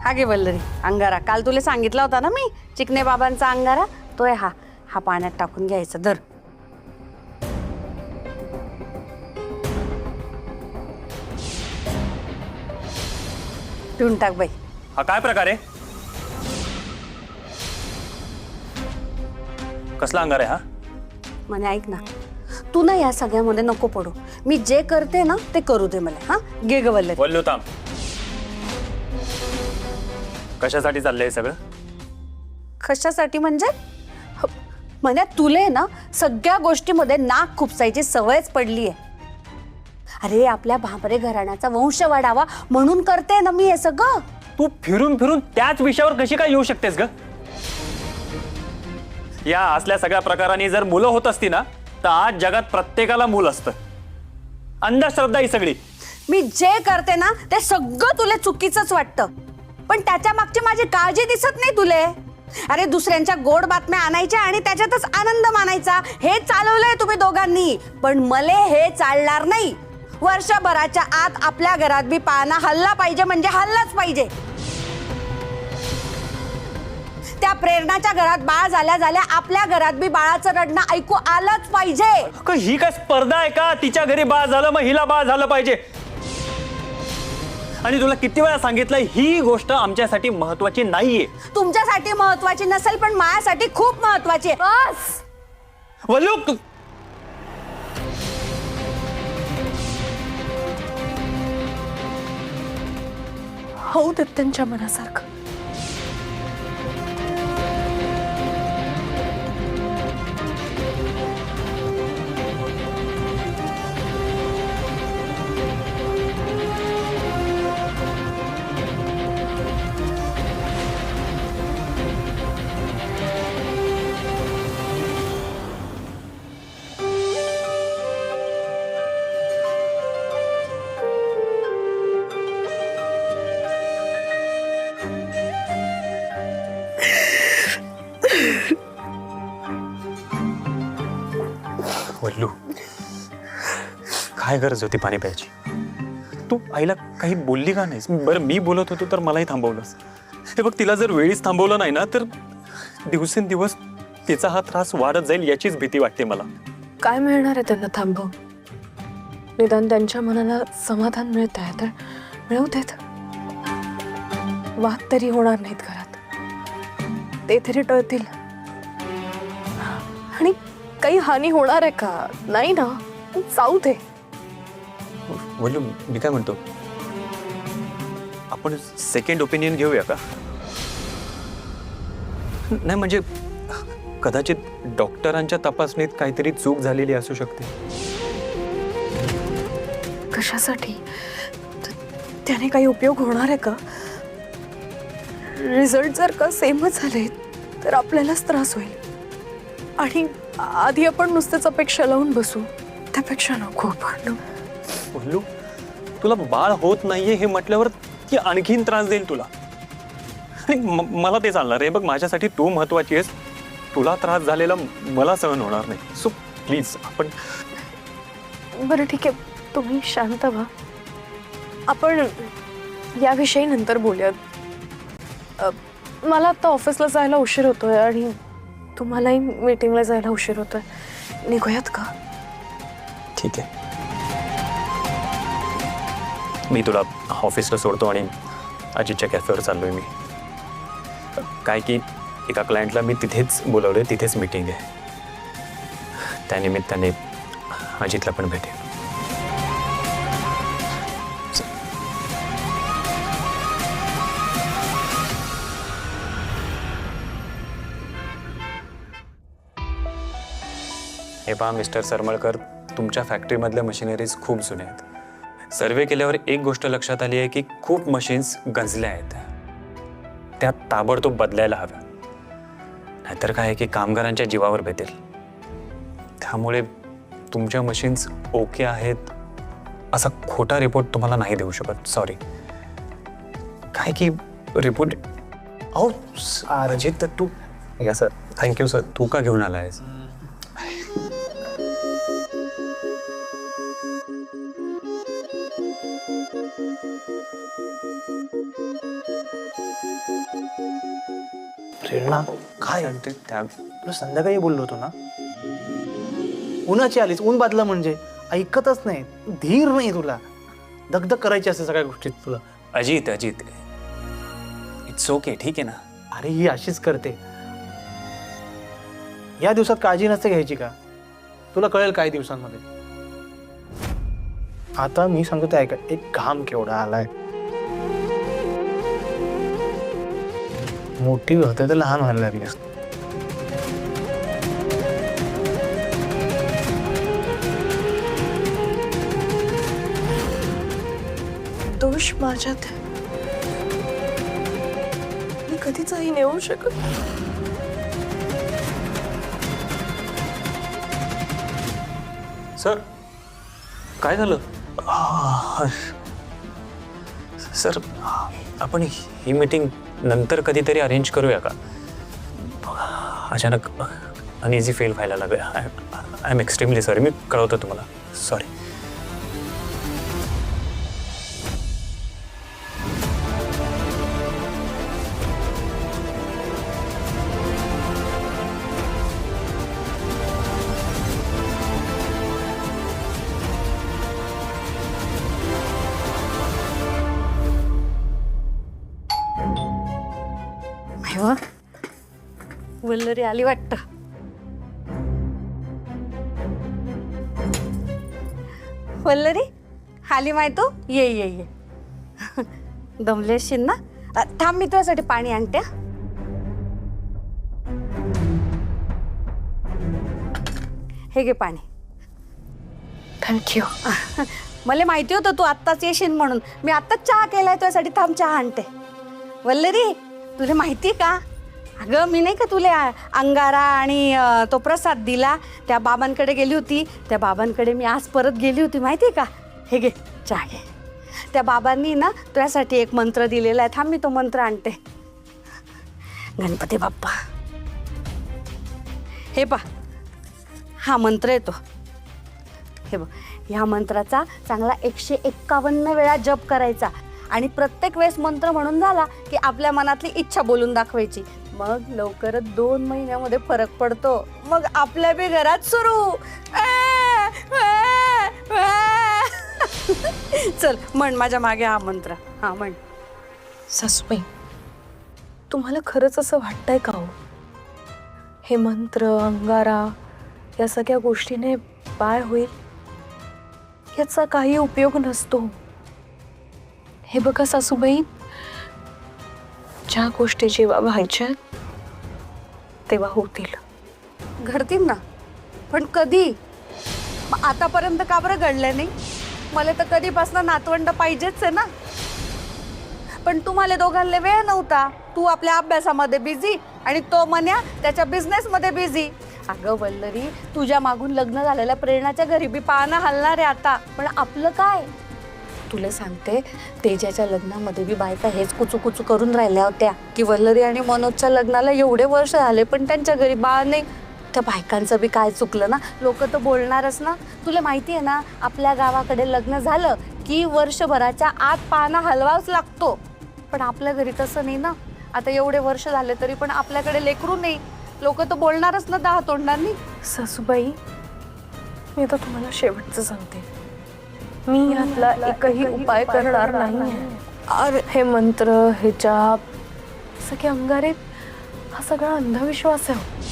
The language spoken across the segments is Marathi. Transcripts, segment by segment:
हा घे वल्लरी अंगारा. काल तुला सांगितला होता ना मी, चिकने बाबांचा अंगारा. तो आहे हा. हा पाण्यात टाकून घ्यायचा. धर. पिऊन टाक बाई. हा काय प्रकार आहे? कसला अंगार आहे हा? म्हणे ऐक ना, तू ना या सगळ्यामध्ये नको पडू. मी जे करते ना ते करू दे मला. हा घे ग वल्लरी. बोललो थांब. कशासाठी चाललंय सगळं? कशासाठी म्हणजे? म्हणे तुले ना सगळ्या गोष्टीमध्ये नाक खुपसायची सवयच पडली आहे. अरे आपल्या भांबरे घराण्याचा वंश वाढावा म्हणून करते ना मी हे सगळं. तू फिरून फिरून त्याच विषयावर कशी काय येऊ शकतेस ग? या असल्या सगळ्या प्रकारांनी जर मुलं होत असती ना तर आज जगात प्रत्येकाला मूल असतं. अंधश्रद्धा ही सगळी. मी जे करते ना ते सगळं तुला चुकीचंच वाटतं, पण त्याच्या मागची माझी काळजी दिसत नाही तुले. अरे दुसऱ्यांच्या गोड बातम्या आणायच्या आणि त्याच्यातच आनंद मानायचा, हे चालवलंय तुम्ही दोघांनी. पण मले हे चालणार नाही. वर्षभराच्या आत आपल्या घरात बी पाळणा हल्ला पाहिजे म्हणजे हल्लाच पाहिजे. त्या प्रेरणाच्या घरात बाळ झाल्या झाल्या आपल्या घरात बी बाळाचं रडणं ऐकू आलंच पाहिजे. ही काय स्पर्धा आहे का? तिच्या घरी बाळ झालं मग हिला बाळ झालं पाहिजे. आणि तुला किती वेळा सांगितलंय ही गोष्ट आमच्यासाठी महत्वाची नाहीये. तुमच्यासाठी महत्वाची नसेल पण माझ्यासाठी खूप महत्वाची आहे. बस वल्लू, होऊ देत त्यांच्या मनासारखं. वल्लू, काय गरज होती पाणी प्यायची? तू आईला काही बोलली का नाहीस? बरं मी बोलत होतो तर मलाही थांबवलंस. हे बघ, तिला जर वेळीच थांबवलं नाही ना तर दिवसेंदिवस तिचा हा त्रास वाढत जाईल याचीच भीती वाटते मला. काय मिळणार आहे त्यांना थांबवून? निदान त्यांच्या मनाला समाधान मिळत आहे तर मिळवू देत. वाद तरी होणार नाहीत घरात, ते तरी टळतील. आणि काही हानी होणार आहे का? नाही ना, जाऊ दे. वल्लू, मी काय म्हणतो, आपण सेकंड ओपिनियन घेऊया का? नाही म्हणजे कदाचित डॉक्टरांच्या तपासणीत काहीतरी चूक झालेली असू शकते. कशासाठी? त्याने काही उपयोग होणार आहे का? रिझल्ट जर का सेमच झाले तर आपल्यालाच त्रास होईल. आणि आधी आपण नुसतेच अपेक्षा लावून बसू, त्यापेक्षा नको. पण वल्लू, तुला बाळ होत नाहीये हे म्हटल्यावर ती आणखीन त्रास देईल तुला. आणि मला ते चालणार आहे. बघ, माझ्यासाठी तू महत्वाची आहेस. तुला त्रास झालेला मला सहन होणार नाही. सो प्लीज आपण. बरं ठीक आहे, तुम्ही शांत व्हा. आपण याविषयी नंतर बोलूयात. मला आता ऑफिसला जायला उशीर होतोय आणि तुम्हालाही मीटिंगला जायला उशीर होतोय. निघूयात का? ठीक आहे, मी तुला ऑफिसला सोडतो आणि अजितच्या कॅफेवर चाललोय मी. काय की एका क्लायंटला मी तिथेच बोलवलंय, तिथेच मीटिंग आहे. त्यानिमित्ताने अजितला पण भेटेल. हे पहा मिस्टर सरमळकर, तुमच्या फॅक्टरीमधल्या मशिनरीज खूप जुन्या आहेत. सर्वे केल्यावर एक गोष्ट लक्षात आली आहे की खूप मशीन्स गंजल्या आहेत. त्या ताबडतोब बदलायला हव्या, नाहीतर काय आहे की कामगारांच्या जीवावर बेतेल. त्यामुळे तुमच्या मशीन्स ओके आहेत असा खोटा रिपोर्ट तुम्हाला नाही देऊ शकत. सॉरी. काय की रिपोर्ट. अहो अजित, तू या सर. Thank you sir. तू का घेऊन आला आहेस? प्रेरणा काय आणि ते त्या तुला संध्याकाळी बोललो होतो ना, उन्हाची आलीस, ऊन बादलं म्हणजे ऐकतच नाही, धीर नाही तुला, दगदग करायची असते सगळ्या गोष्टीत तुला. अजित इट्स ओके, ठीक आहे ना. अरे ही अशीच करते. या दिवसात काळजी नसते घ्यायची का? तुला कळेल काही दिवसांमध्ये. आता मी सांगतो ते ऐका, एक घाम केवढा आलाय. मोठी होते तर लहान व्हायला लागली. दोष माझ्यात आहे. मी कधीच आई नाही होऊ शकत. सर काय झालं? सर आपण ही मीटिंग नंतर कधीतरी अरेंज करूया का? अचानक अनइझी फील व्हायला लागलं. I am extremely sorry. मी कळवतो तुम्हाला. सॉरी. वल्लरी आली वाटतं. वल्लरी आली माय तू. ये दमली असशील ना. थांब मी तुझ्यासाठी पाणी आणते. हे घे पाणी. थँक्यू. मला माहिती होतं तू आत्ताच येशील म्हणून. मी आत्ताच चहा केलाय तुझ्यासाठी. थांब चहा आणते. वल्लरी तुला माहिती का, अगं मी नाही का तुला अंगारा आणि तो प्रसाद दिला, त्या बाबांकडे गेली होती. त्या बाबांकडे मी आज परत गेली होती माहिती का. हे घे चहा घे. त्या बाबांनी ना तुझ्यासाठी एक मंत्र दिलेला आहे. थांब मी तो मंत्र आणते. गणपती बाप्पा, हे पा हा मंत्र येतो. हे बघ, ह्या मंत्राचा चांगला 151 वेळा जप करायचा आणि प्रत्येक वेळेस मंत्र म्हणून झाला की आपल्या मनातली इच्छा बोलून दाखवायची. मग लवकरच 2 महिन्यामध्ये फरक पडतो. मग आपल्या बी घरात सुरू. चल म्हण माझ्या मागे हा मंत्र. हा म्हण. सासूबाई, तुम्हाला खरंच असं वाटतंय का हो, हे मंत्र अंगारा या सगळ्या गोष्टीने बाळ होईल? याचा काही उपयोग नसतो. हे बघा सासूबाई, ज्या गोष्टी जेव्हा व्हायच्या तेव्हा होतील. घडतील ना, पण कधी? मग आतापर्यंत का बरं घडलं नाही? मला तर कधीपासून नातवंड पाहिजेच आहे ना. पण तुम्हाला दोघांना वेळ नव्हता. तू आपल्या अभ्यासामध्ये बिझी आणि तो मन्या त्याच्या बिझनेसमध्ये बिझी. अगं वल्लरी, तुझ्या मागून लग्न झालेल्या प्रेरणाच्या घरी बी पाहणं हलणार आहे आता. पण आपलं काय? तुला सांगते, तेजाच्या लग्नामध्ये बी बायका हेच कुचू करून राहिल्या होत्या की वल्लरी आणि मनोजच्या लग्नाला एवढे वर्ष झाले पण त्यांच्या घरी बाळ नाही. त्या बायकांचं बी काय चुकलं ना. लोक तर बोलणारच ना. तुला माहिती आहे ना, आपल्या गावाकडे लग्न झालं की वर्षभराच्या आत पाहणं हलवाच लागतो. पण आपल्या घरी तसं नाही ना. आता एवढे वर्ष झाले तरी पण आपल्याकडे लेकरू नाही. लोक तर बोलणारच ना 10 तोंडांनी. सासूबाई, मी आता तुम्हाला शेवटचं सांगते, मी यातला एकही उपाय करणार नाही. अरे हे मंत्र, हे जाप, सगळे अंगारे, हा सगळा अंधविश्वास आहे.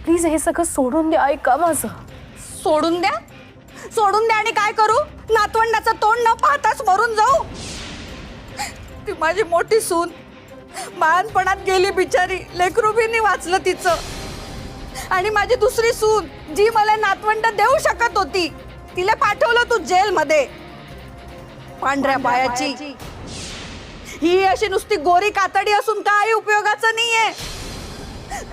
प्लीज हे सगळं सोडून द्या. ऐका माझं. सोडून द्या? सोडून द्या आणि काय करू? नातवंडाचं तोंड न पाहताच मरून जाऊ? ती माझी मोठी सून बाळपणात गेली बिचारी. लेकरू बी नाही वाचलं तिचं. आणि माझी दुसरी सून जी मला नातवंड देऊ शकत होती, तिला पाठवलं तू जेलमध्ये. पांढऱ्या पायाची ही अशी नुसती गोरी कातडी असून काही उपयोगाचं नाहीये.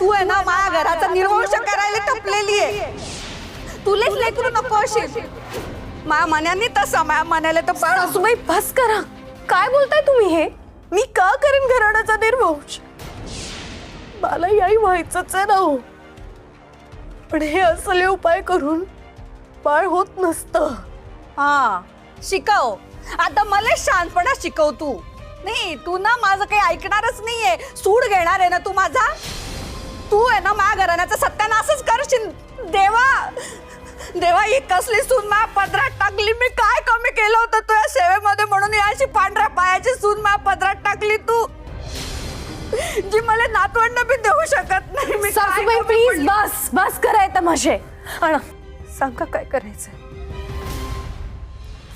तू आहे ना माझ्या घराचा निर्वंश करायला टपलेली आहे. तुलेच लेकरू नको असेल. माझ्या मनाने तसा, माझ्या मनाला तर सासूबाई बस करा. काय बोलताय तुम्ही हे? मी का करेन घराण्याचा निर्वंश? मला याही व्हायचंच आहे ना हो. पण हे असले उपाय करून बाळ होत नसतं. हा शिकव. आता मला शहाणपणा शिकव तू. नाही, तू ना माझं काही ऐकणारच नाहीये. सूड घेणार आहे ना तू माझा? तू आहे ना माझ्या घराण्याचा सत्यानाशच करशील. देवा देवा, ही कसली सून माझ्या पदरात टाकली. मी काय कमी केलं होतं तुझ्या सेवेमध्ये म्हणून याची पांढऱ्या पायाची सून माझ्या पदरात टाकली तू, जी मला नातवंड बी देऊ शकत नाही. मी काय सासूबाई कमी प्लीज पडली? बस बस कराय तमाशे. आणा सांगा काय करायचंय.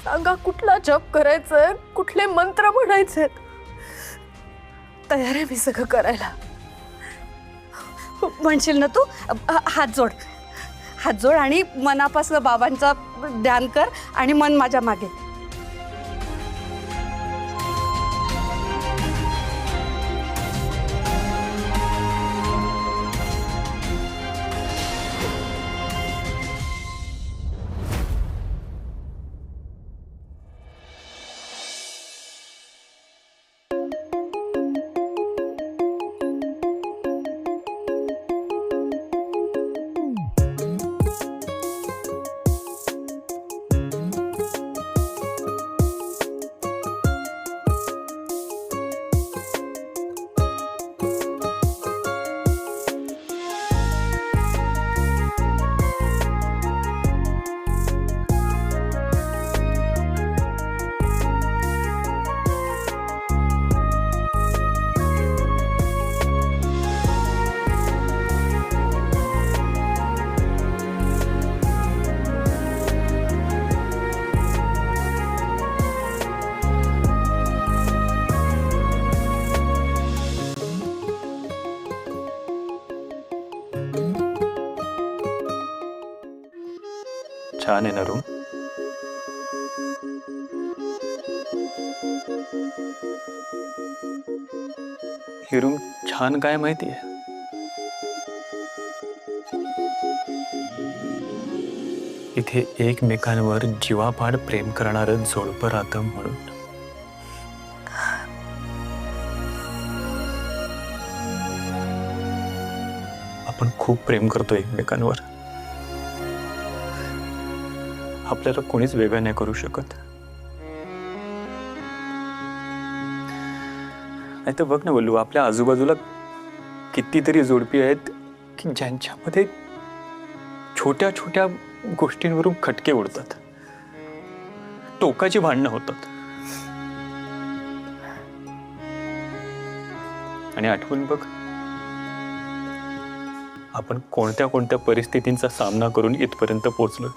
सांगा कुठला जप करायचंय, कुठले मंत्र म्हणायचे. तयार आहे मी सगळं करायला. म्हणशील ना तू? हात जोड आणि मनापासून बाबांचं ध्यान कर आणि मन माझ्या मागे. छान आहे ना रूम? ही रूम छान काय माहितीये? इथे एकमेकांवर जीवापाड प्रेम करणारं जोडपं राहतं म्हणून. आपण खूप प्रेम करतो एकमेकांवर. आपल्याला कोणीच वेगळं नाही करू शकत. नाही तर बघ ना वल्लू, आपल्या आजूबाजूला कितीतरी जोडपी आहेत की ज्यांच्यामध्ये छोट्या छोट्या गोष्टींवरून खटके उडतात, टोकाची भांडणं होतात. आणि आठवून बघ, आपण कोणत्या कोणत्या परिस्थितींचा सामना करून इथपर्यंत पोहोचलो.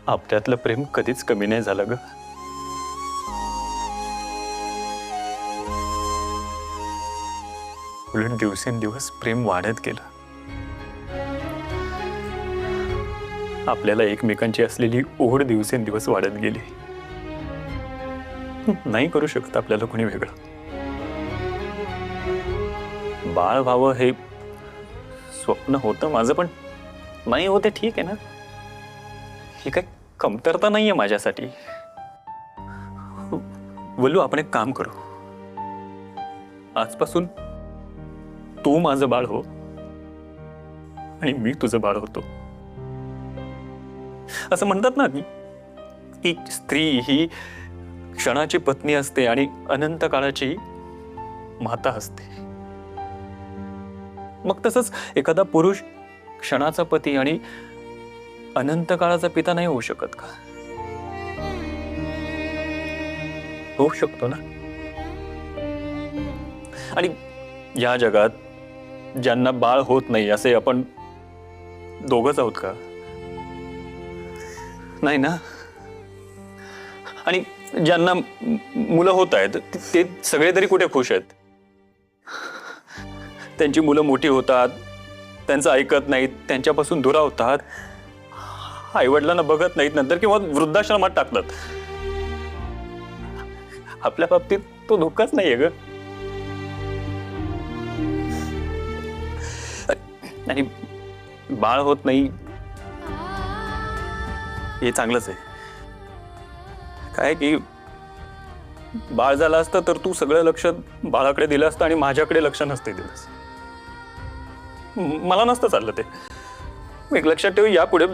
आपल्यातलं प्रेम कधीच कमी नाही झालं ग. उलट दिवसेंदिवस प्रेम वाढत गेलं. आपल्याला एकमेकांची असलेली ओढ दिवसेंदिवस वाढत गेली. नाही करू शकत आपल्याला कोणी वेगळं. बाळ व्हावं हे स्वप्न होतं माझं, पण नाही होते ठीक आहे ना. ही काही कमतरता नाहीये माझ्यासाठी. वल्लू, आपण एक काम करू. आजपासून तू माझं बाळ हो आणि मी तुझं बाळ होतो. असं म्हणतात ना की स्त्री ही क्षणाची पत्नी असते आणि अनंत काळाची माता असते. मग तसंच एखादा पुरुष क्षणाचा पती आणि अनंत काळाचा पिता नाही होऊ शकत का? होऊ शकतो ना. आणि या जगात ज्यांना बाळ होत नाही असे आपण दोघंच आहोत का? नाही ना. आणि ज्यांना मुलं होत आहेत ते सगळे तरी कुठे खुश आहेत? त्यांची मुलं मोठी होतात, त्यांचं ऐकत नाहीत, त्यांच्यापासून दुरावतात, आईवडिलांना बघत नाहीत नंतर, किंवा वृद्धाश्रमात टाकतात. आपल्या बाबतीत तो धोकाच नाहीये ग. आणि बाळ होत नाही हे चांगलंच आहे. काय की बाळ झालं असतं तर तू सगळं लक्ष बाळाकडे दिलं असतं आणि माझ्याकडे लक्ष नसते दिलंस. मला नसतं चाललं ते. एक लक्षात ठेव, यापुढे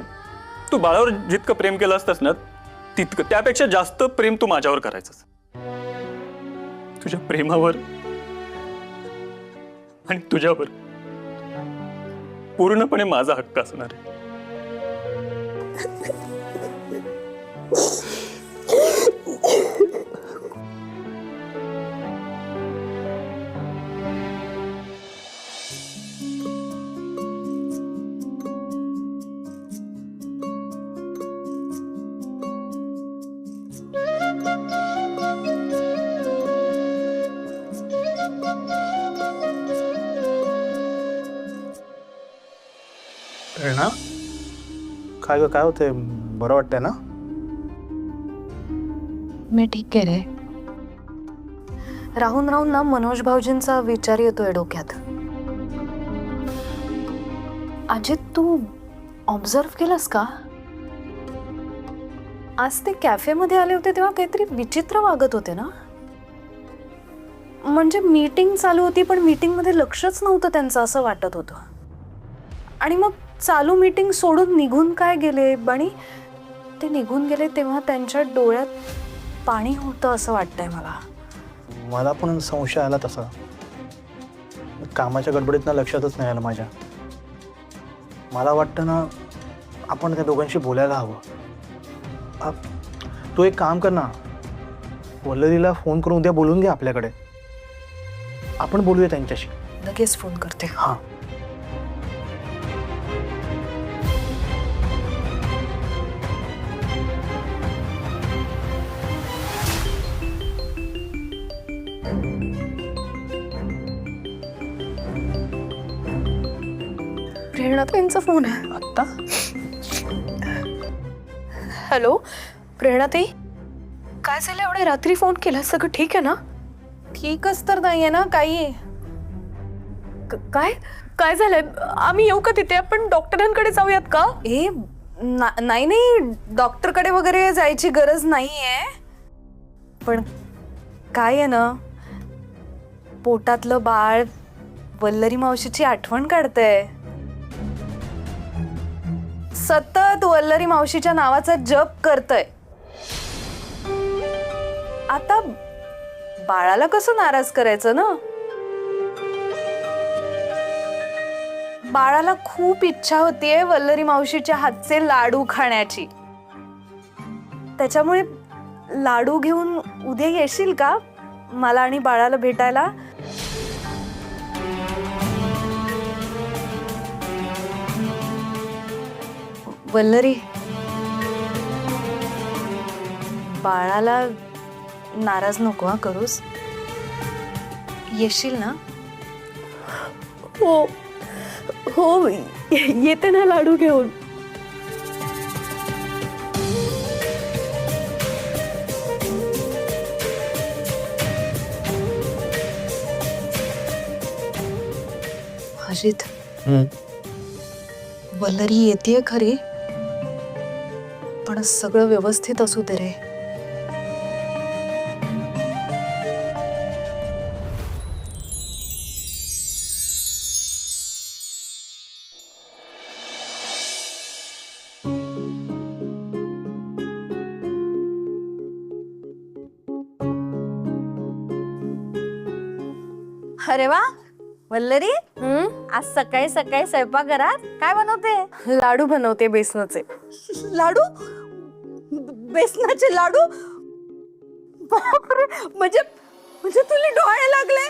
तू बाळावर जितकं प्रेम केलं असतंस ना तितकं त्यापेक्षा जास्त प्रेम तू माझ्यावर करायचंस. तुझ्या प्रेमावर आणि तुझ्यावर पूर्णपणे माझा हक्क असणार आहे. प्रेरणा, काय ग, काय होतंय? बरं वाटतंय ना? मी ठीक आहे रे. राहून राहून ना मनोज भाऊजींचा विचार येतोय डोक्यात. अजित, तू ऑब्झर्व केलंस का? आज ते कॅफेमध्ये आले होते तेव्हा काहीतरी विचित्र वागत होते ना. म्हणजे मीटिंग चालू होती पण मीटिंगमध्ये लक्षच नव्हतं त्यांचं, असं वाटत होतं. आणि मग चालू मीटिंग सोडून निघून काय गेले, आणि ते निघून गेले तेव्हा त्यांच्या डोळ्यात पाणी होतं असं वाटतंय मला. मला पण संशय आला तसा. कामाच्या गडबडीत लक्षातच नाही आलं माझ्या. मला वाटतं ना आपण त्या दोघांशी बोलायला हवं. तू एक काम कर ना, वल्लरीला फोन करून उद्या बोलून घे आपल्याकडे. आपण बोलूया त्यांच्याशी. लगेच फोन करते. हां. प्रेरणाताईंचा फोन आहे आत्ता? हॅलो प्रेरणाताई, काय झालं एवढे रात्री फोन केला? सगळं ठीक आहे ना? ठीकच तर नाहीये ना काही. काय काय झालंय? आम्ही येऊ का तिथे? आपण डॉक्टरांकडे जाऊयात का? नाही नाही, डॉक्टरकडे वगैरे जायची गरज नाहीये. पण काय आहे ना, पोटातलं बाळ वल्लरी मावशीची आठवण काढतंय. सतत वल्लरी मावशीच्या नावाचा जप करतय. आता बाळाला कसं नाराज करायचं ना? बाळाला खूप इच्छा होतीये वल्लरी मावशीच्या हातचे लाडू खाण्याची. त्याच्यामुळे लाडू घेऊन उद्या येशील का मला आणि बाळाला भेटायला? वल्लरी, बाळाला नाराज नको हा करूस. येशील ना? हो हो, येते ना लाडू घेऊन. अजित, वल्लरी येतेय खरी, पण सगळं व्यवस्थित असू दे रे. अरे वा वल्लरी, आज सकाळी सकाळी स्वयंपाकघरात काय बनवते? लाडू बनवते बेसनाचे. लाडू? बेसनाचे लाडू? बापरे, म्हणजे म्हणजे तुला डोळे लागले?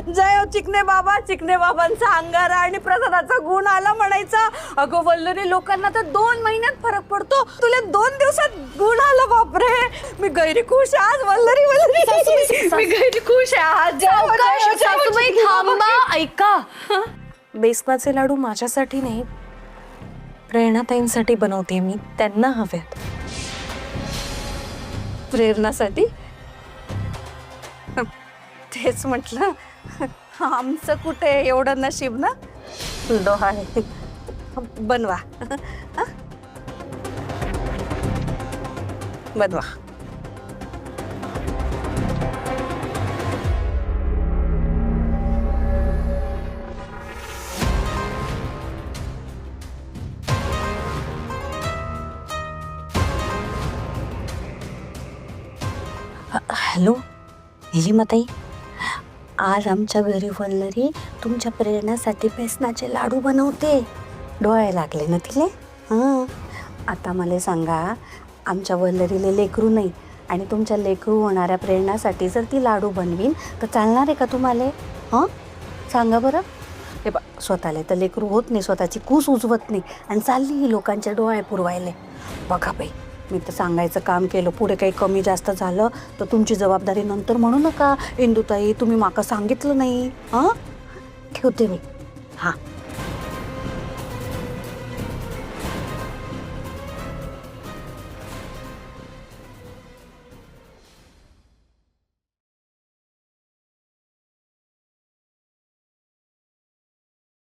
जय हो चिकने बाबा, चिकने बाबांचा अंगारा आणि प्रसादाचा गुण आला म्हणायचा. अगं वल्लरी, लोकांना तर 2 महिन्यात फरक पडतो, तुला 2 दिवसात गुण आला. बापरे, मी गैरी खुश आहे आज. वल्लरी वल्लरी, मी गैरी खुश आहे आज. सासूबाई थांबा, ऐका. बेसनाचे लाडू माझ्यासाठी नाही, प्रेरणाताईंसाठी बनवते मी. त्यांना हवेत. प्रेरणासाठी? तेच म्हटलं, आमचं कुठे एवढं नशीब ना. डोहाळे बनवा, बनवा. हॅलो निलिमाताई, आज आमच्या घरी वल्लरी तुमच्या प्रेरणासाठी बेसनाचे लाडू बनवते. डोळे लागले ना तिले. हां, आता मला सांगा, आमच्या वल्लरीले लेकरू नाही आणि तुमच्या लेकरू होणाऱ्या प्रेरणासाठी जर ती लाडू बनवीन तर चालणार आहे का तुम्हाला? हां सांगा बरं. हे बा, स्वतःला तर लेकरू होत नाही, स्वतःची कूस उजवत नाही आणि चालली ही लोकांचे डोळे पुरवायले. बघा बाई, मी तर सांगायचं काम केलं, पुढे काही कमी जास्त झालं तर तुमची जबाबदारी नंतर म्हणू नका. इंदुताई, तुम्ही माका सांगितलं नाही. हां ठेवते मी. हां.